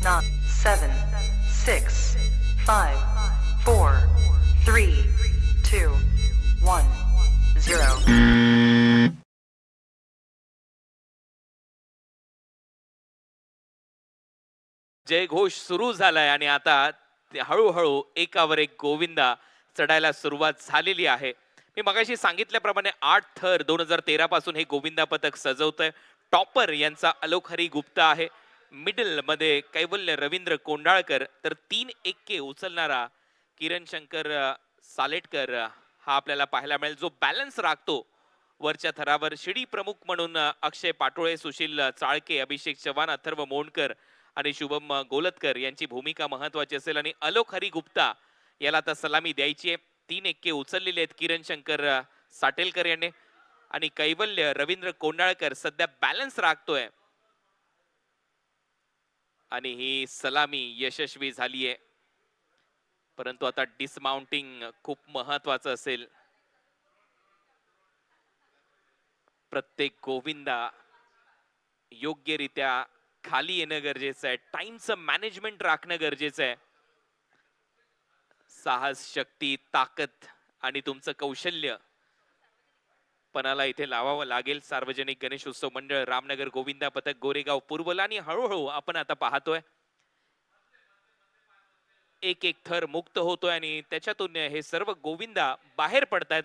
9, 7, 6, 5, 4, 3, 2, 1, 0. जयघोष सुरू झालाय आणि आता हळूहळू एकावर एक गोविंदा चढायला सुरुवात झालेली आहे. मी मगाशी सांगितल्याप्रमाणे 8 थर 2013 पासून हे गोविंदा पथक सजवतंय. टॉपर यांचा अलोक हरी गुप्ता आहे. मिडल मध्ये कैवल्य रवींद्र कोंडाळकर, तर 3 एक्के उचलणारा किरण शंकर सालेटकर हा आपल्याला पाहायला मिळेल, जो बॅलन्स राखतो वरच्या थरावर. शिडी प्रमुख म्हणून अक्षय पाटोळे, सुशील चाळके, अभिषेक चव्हाण, अथर्व मोंडकर आणि शुभम गोलतकर यांची भूमिका महत्वाची असेल. आणि अलोक हरी गुप्ता याला आता सलामी द्यायची आहे. 3 एक्के उचललेले आहेत किरण शंकर साटेलकर यांनी, आणि कैवल्य रवींद्र कोंडाळकर सध्या बॅलन्स राखतोय आणि ही सलामी यशस्वी झाली आहे. परंतु आता डिसमाउंटिंग खूप महत्वाचं असेल. प्रत्येक गोविंदा योग्यरित्या खाली येणं गरजेचं आहे. टाइमचं मॅनेजमेंट राखणं गरजेचं आहे. साहस, शक्ती, ताकद आणि तुमचं कौशल्य पणाला इथे लावावं लागेल. सार्वजनिक गणेश उत्सव मंडळ रामनगर गोविंदा पथक गोरेगाव पूर्वला. आणि हळूहळू आपण आता पाहतोय एक एक थर मुक्त होतोय आणि त्याच्यातून हे सर्व गोविंदा बाहेर पडतायत.